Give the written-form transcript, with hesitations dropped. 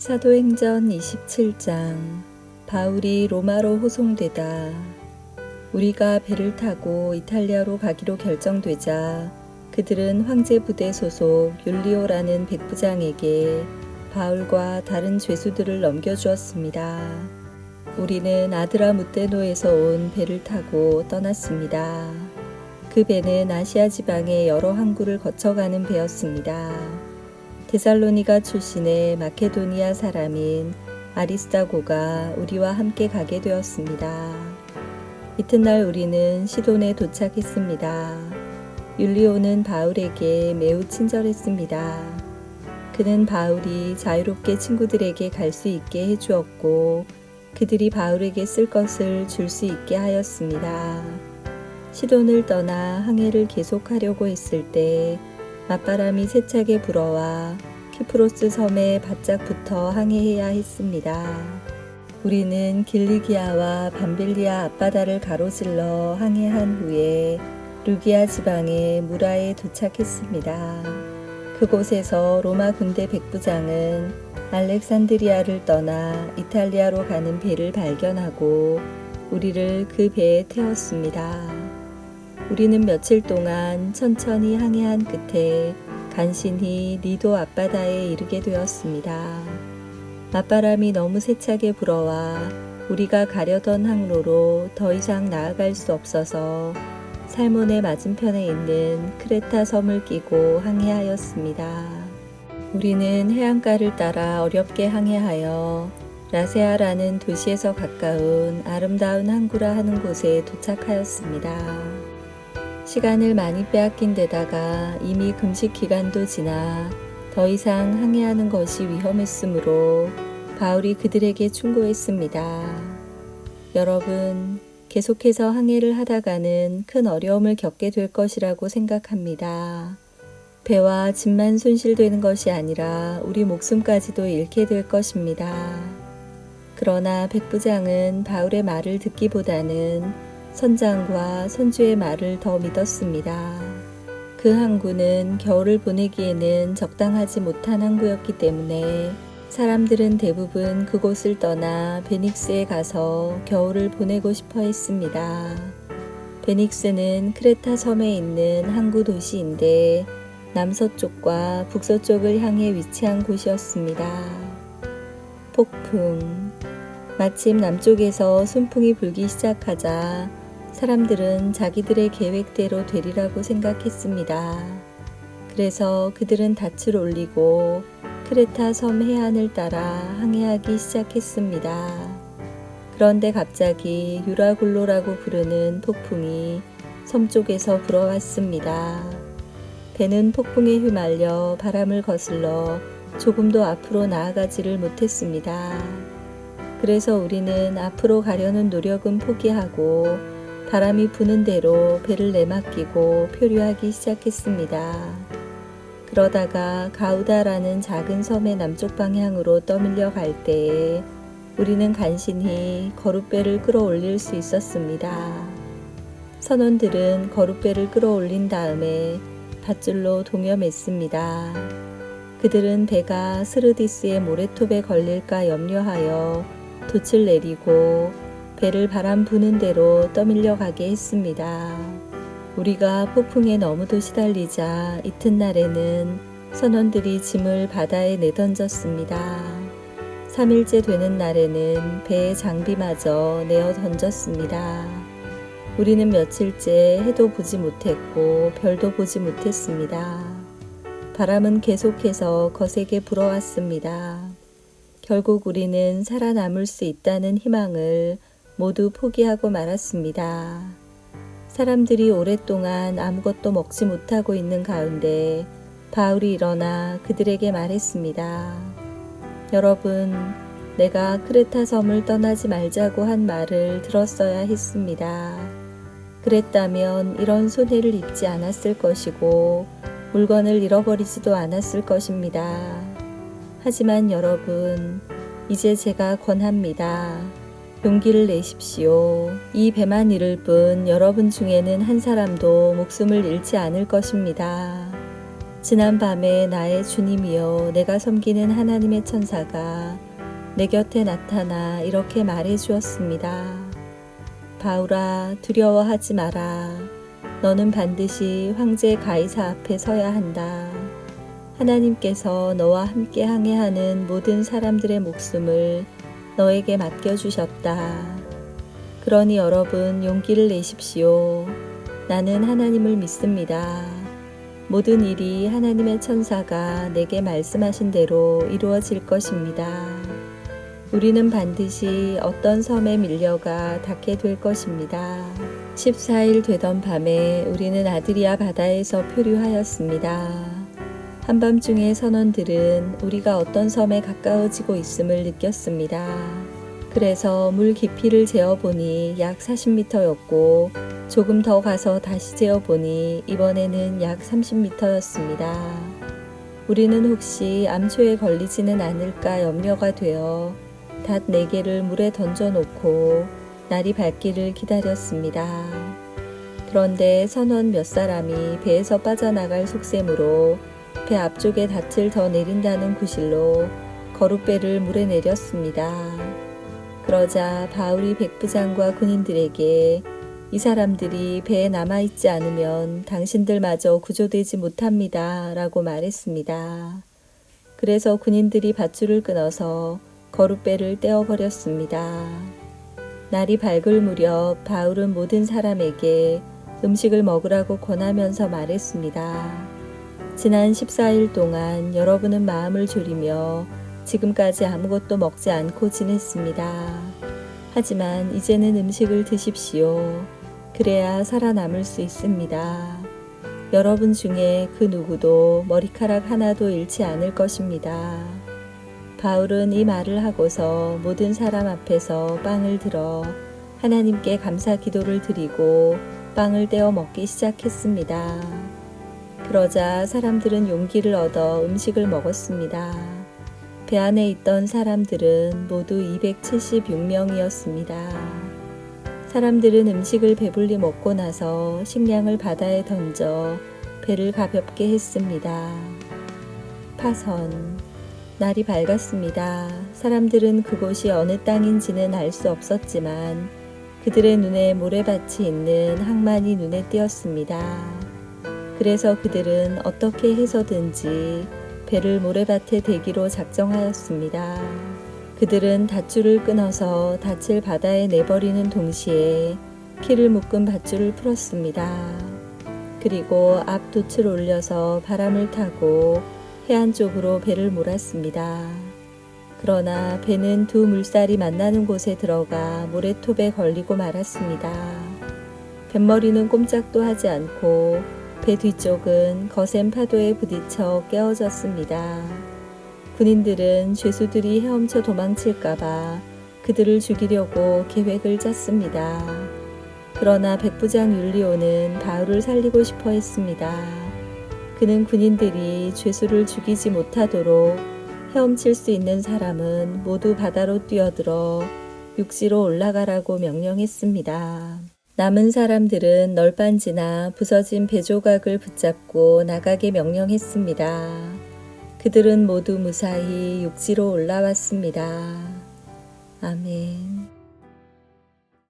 사도행전 27장. 바울이 로마로 호송되다. 우리가 배를 타고 이탈리아로 가기로 결정되자 그들은 황제 부대 소속 율리오라는 백부장에게 바울과 다른 죄수들을 넘겨주었습니다. 우리는 아드라무테노에서 온 배를 타고 떠났습니다. 그 배는 아시아 지방의 여러 항구를 거쳐가는 배였습니다. 데살로니가 출신의 마케도니아 사람인 아리스다고가 우리와 함께 가게 되었습니다. 이튿날 우리는 시돈에 도착했습니다. 율리오는 바울에게 매우 친절했습니다. 그는 바울이 자유롭게 친구들에게 갈 수 있게 해주었고 그들이 바울에게 쓸 것을 줄 수 있게 하였습니다. 시돈을 떠나 항해를 계속하려고 했을 때 맞바람이 세차게 불어와 키프로스 섬에 바짝 붙어 항해해야 했습니다. 우리는 길리기아와 밤빌리아 앞바다를 가로질러 항해한 후에 루기아 지방의 무라에 도착했습니다. 그곳에서 로마 군대 백부장은 알렉산드리아를 떠나 이탈리아로 가는 배를 발견하고 우리를 그 배에 태웠습니다. 우리는 며칠 동안 천천히 항해한 끝에 간신히 리도 앞바다에 이르게 되었습니다. 맞바람이 너무 세차게 불어와 우리가 가려던 항로로 더 이상 나아갈 수 없어서 살몬의 맞은편에 있는 크레타 섬을 끼고 항해하였습니다. 우리는 해안가를 따라 어렵게 항해하여 라세아라는 도시에서 가까운 아름다운 항구라 하는 곳에 도착하였습니다. 시간을 많이 빼앗긴 데다가 이미 금식 기간도 지나 더 이상 항해하는 것이 위험했으므로 바울이 그들에게 충고했습니다. 여러분, 계속해서 항해를 하다가는 큰 어려움을 겪게 될 것이라고 생각합니다. 배와 짐만 손실되는 것이 아니라 우리 목숨까지도 잃게 될 것입니다. 그러나 백부장은 바울의 말을 듣기보다는 선장과 선주의 말을 더 믿었습니다. 그 항구는 겨울을 보내기에는 적당하지 못한 항구였기 때문에 사람들은 대부분 그곳을 떠나 베닉스에 가서 겨울을 보내고 싶어 했습니다. 베닉스는 크레타 섬에 있는 항구 도시인데 남서쪽과 북서쪽을 향해 위치한 곳이었습니다. 폭풍. 마침 남쪽에서 순풍이 불기 시작하자 사람들은 자기들의 계획대로 되리라고 생각했습니다. 그래서 그들은 닻을 올리고 크레타 섬 해안을 따라 항해하기 시작했습니다. 그런데 갑자기 유라굴로라고 부르는 폭풍이 섬 쪽에서 불어왔습니다. 배는 폭풍에 휘말려 바람을 거슬러 조금도 앞으로 나아가지를 못했습니다. 그래서 우리는 앞으로 가려는 노력은 포기하고 바람이 부는 대로 배를 내맡기고 표류하기 시작했습니다. 그러다가 가우다라는 작은 섬의 남쪽 방향으로 떠밀려 갈 때에 우리는 간신히 거룻배를 끌어올릴 수 있었습니다. 선원들은 거룻배를 끌어올린 다음에 밧줄로 동여맸습니다. 그들은 배가 스르디스의 모래톱에 걸릴까 염려하여 돛을 내리고 배를 바람 부는 대로 떠밀려 가게 했습니다. 우리가 폭풍에 너무도 시달리자 이튿날에는 선원들이 짐을 바다에 내던졌습니다. 3일째 되는 날에는 배의 장비마저 내어 던졌습니다. 우리는 며칠째 해도 보지 못했고 별도 보지 못했습니다. 바람은 계속해서 거세게 불어왔습니다. 결국 우리는 살아남을 수 있다는 희망을 모두 포기하고 말았습니다. 사람들이 오랫동안 아무것도 먹지 못하고 있는 가운데 바울이 일어나 그들에게 말했습니다. 여러분, 내가 크레타 섬을 떠나지 말자고 한 말을 들었어야 했습니다. 그랬다면 이런 손해를 입지 않았을 것이고 물건을 잃어버리지도 않았을 것입니다. 하지만 여러분, 이제 제가 권합니다. 용기를 내십시오. 이 배만 잃을 뿐 여러분 중에는 한 사람도 목숨을 잃지 않을 것입니다. 지난 밤에 나의 주님이여 내가 섬기는 하나님의 천사가 내 곁에 나타나 이렇게 말해 주었습니다. 바울아, 두려워하지 마라. 너는 반드시 황제 가이사 앞에 서야 한다. 하나님께서 너와 함께 항해하는 모든 사람들의 목숨을 너에게 맡겨주셨다. 그러니 여러분 용기를 내십시오. 나는 하나님을 믿습니다. 모든 일이 하나님의 천사가 내게 말씀하신 대로 이루어질 것입니다. 우리는 반드시 어떤 섬에 밀려가 닿게 될 것입니다. 14일 되던 밤에 우리는 아드리아 바다에서 표류하였습니다. 한밤중에 선원들은 우리가 어떤 섬에 가까워지고 있음을 느꼈습니다. 그래서 물 깊이를 재어보니 약 40m였고 조금 더 가서 다시 재어보니 이번에는 약 30m였습니다. 우리는 혹시 암초에 걸리지는 않을까 염려가 되어 닷 4개를 물에 던져놓고 날이 밝기를 기다렸습니다. 그런데 선원 몇 사람이 배에서 빠져나갈 속셈으로 배 앞쪽에 닻을 더 내린다는 구실로 거룻배를 물에 내렸습니다. 그러자 바울이 백부장과 군인들에게 이 사람들이 배에 남아있지 않으면 당신들마저 구조되지 못합니다. 라고 말했습니다. 그래서 군인들이 밧줄을 끊어서 거룻배를 떼어버렸습니다. 날이 밝을 무렵 바울은 모든 사람에게 음식을 먹으라고 권하면서 말했습니다. 지난 14일 동안 여러분은 마음을 졸이며 지금까지 아무것도 먹지 않고 지냈습니다. 하지만 이제는 음식을 드십시오. 그래야 살아남을 수 있습니다. 여러분 중에 그 누구도 머리카락 하나도 잃지 않을 것입니다. 바울은 이 말을 하고서 모든 사람 앞에서 빵을 들어 하나님께 감사 기도를 드리고 빵을 떼어 먹기 시작했습니다. 그러자 사람들은 용기를 얻어 음식을 먹었습니다. 배 안에 있던 사람들은 모두 276명이었습니다. 사람들은 음식을 배불리 먹고 나서 식량을 바다에 던져 배를 가볍게 했습니다. 파선. 날이 밝았습니다. 사람들은 그곳이 어느 땅인지는 알 수 없었지만 그들의 눈에 모래밭이 있는 항만이 눈에 띄었습니다. 그래서 그들은 어떻게 해서든지 배를 모래밭에 대기로 작정하였습니다. 그들은 밧줄을 끊어서 닻을 바다에 내버리는 동시에 키를 묶은 밧줄을 풀었습니다. 그리고 앞 돛을 올려서 바람을 타고 해안 쪽으로 배를 몰았습니다. 그러나 배는 두 물살이 만나는 곳에 들어가 모래톱에 걸리고 말았습니다. 뱃머리는 꼼짝도 하지 않고 배 뒤쪽은 거센 파도에 부딪혀 깨어졌습니다. 군인들은 죄수들이 헤엄쳐 도망칠까봐 그들을 죽이려고 계획을 짰습니다. 그러나 백부장 율리오는 바울을 살리고 싶어 했습니다. 그는 군인들이 죄수를 죽이지 못하도록 헤엄칠 수 있는 사람은 모두 바다로 뛰어들어 육지로 올라가라고 명령했습니다. 남은 사람들은 널빤지나 부서진 배조각을 붙잡고 나가게 명령했습니다. 그들은 모두 무사히 육지로 올라왔습니다. 아멘.